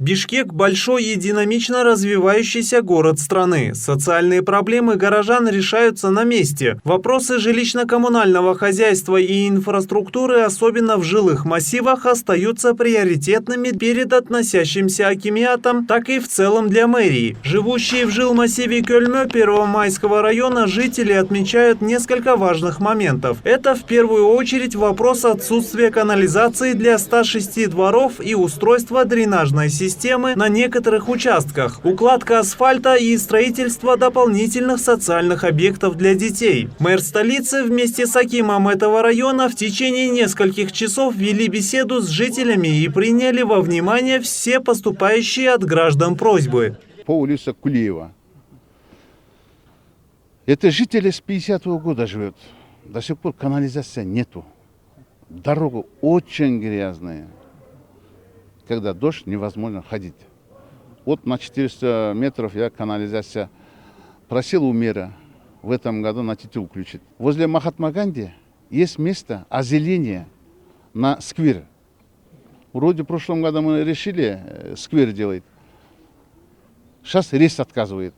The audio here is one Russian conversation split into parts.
Бишкек – большой и динамично развивающийся город страны. Социальные проблемы горожан решаются на месте. Вопросы жилищно-коммунального хозяйства и инфраструктуры, особенно в жилых массивах, остаются приоритетными перед относящимся акимиатом, так и в целом для мэрии. Живущие в жилмассиве Кёльмё Первомайского района жители отмечают несколько важных моментов. Это в первую очередь вопрос отсутствия канализации для 106 дворов и устройства дренажной системы на некоторых участках, укладка асфальта и строительство дополнительных социальных объектов для детей. Мэр столицы вместе с акимом этого района в течение нескольких часов вели беседу с жителями и приняли во внимание все поступающие от граждан просьбы. По улице Кулиева. Это жители с 50-го года живет. До сих пор канализации нету. Дорога очень грязная. Когда дождь, невозможно ходить. Вот на 400 метров я канализация просил у мэра в этом году на тетю включить. Возле Махатма Ганди есть место озеленения на сквер. Вроде в прошлом году мы решили сквер делать. Сейчас рейс отказывает.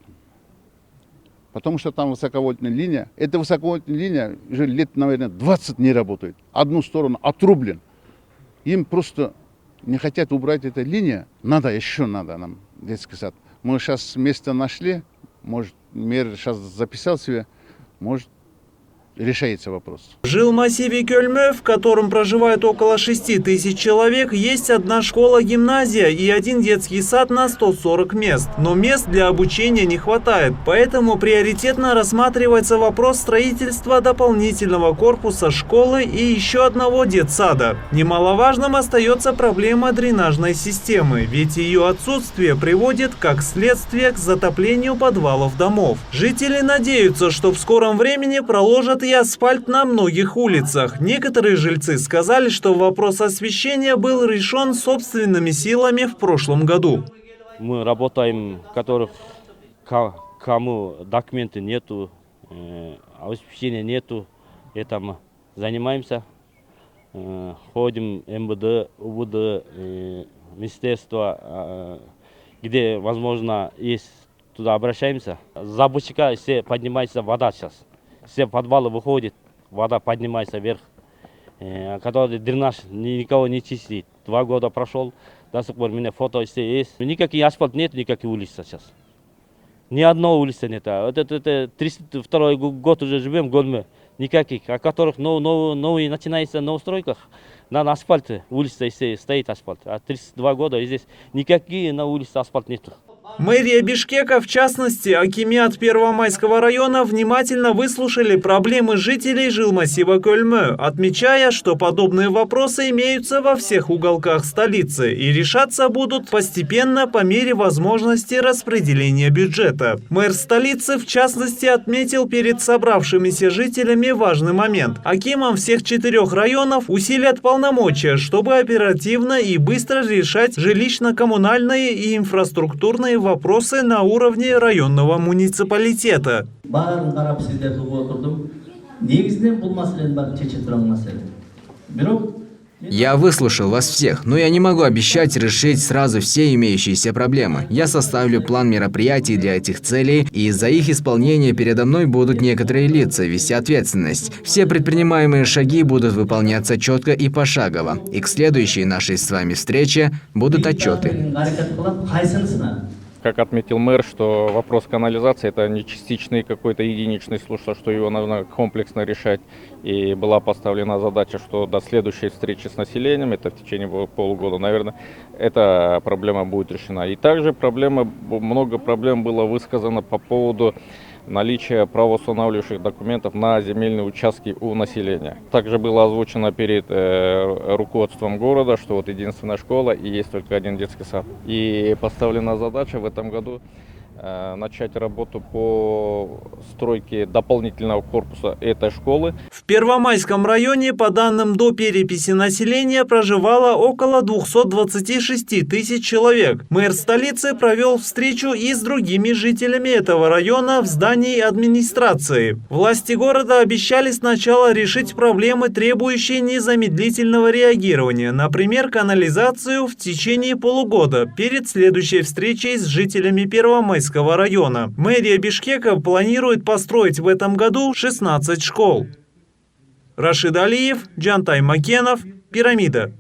Потому что там высоковольтная линия. Эта высоковольтная линия уже лет, наверное, 20 не работает. Одну сторону отрублен. Им просто не хотят убрать эту линию. Еще надо нам детский сад. Мы сейчас место нашли. Может, мэр сейчас записал себе. Может, решается вопрос. В жилмассиве Кёльмё, в котором проживает около 6 тысяч человек, есть одна школа-гимназия и один детский сад на 140 мест. Но мест для обучения не хватает, поэтому приоритетно рассматривается вопрос строительства дополнительного корпуса школы и еще одного детсада. Немаловажным остается проблема дренажной системы, ведь ее отсутствие приводит, как следствие, к затоплению подвалов домов. Жители надеются, что в скором времени проложат и асфальт на многих улицах. Некоторые жильцы сказали, что вопрос освещения был решен собственными силами в прошлом году. Мы работаем, которых кому документы нету, освещения нету, этим занимаемся. Ходим МВД, УВД, министерство, где возможно есть, туда обращаемся. За бычка все поднимается вода сейчас. Все подвалы выходят, вода поднимается вверх, который дренаж никого не чистит. 2 года прошел, до сих пор у меня фото все есть. Никаких асфальт нет, никаких улиц сейчас. Ни одной улицы нет. Это 32 год уже живем в Гольме, никаких, о которых новые начинается на стройках. На асфальте улица стоит асфальт, а 32 года здесь никакие на улице асфальт нету. Мэрия Бишкека, в частности, акимиат Первомайского района, внимательно выслушали проблемы жителей жилмассива Кёльмё, отмечая, что подобные вопросы имеются во всех уголках столицы и решаться будут постепенно по мере возможности распределения бюджета. Мэр столицы, в частности, отметил перед собравшимися жителями важный момент. Акимам всех 4 районов усилят полномочия, чтобы оперативно и быстро решать жилищно-коммунальные и инфраструктурные вопросы на уровне районного муниципалитета. Я выслушал вас всех, но я не могу обещать решить сразу все имеющиеся проблемы. Я составлю план мероприятий для этих целей, и за их исполнение передо мной будут некоторые лица вести ответственность. Все предпринимаемые шаги будут выполняться четко и пошагово, и к следующей нашей с вами встрече будут отчеты. Как отметил мэр, что вопрос канализации – это не частичный какой-то единичный случай, что его нужно комплексно решать. И была поставлена задача, что до следующей встречи с населением, это в течение полугода, наверное, эта проблема будет решена. И также много проблем было высказано по поводу наличия правоустанавливающих документов на земельные участки у населения. Также было озвучено перед руководством города, что вот единственная школа и есть только один детский сад. И поставлена задача в этом году начать работу по стройке дополнительного корпуса этой школы. В Первомайском районе, по данным до переписи населения, проживало около 226 тысяч человек. Мэр столицы провел встречу и с другими жителями этого района в здании администрации. Власти города обещали сначала решить проблемы, требующие незамедлительного реагирования, например, канализацию в течение полугода перед следующей встречей с жителями Первомайского района. Мэрия Бишкека планирует построить в этом году 16 школ. Рашид Алиев, Джантай Макенов, Пирамида.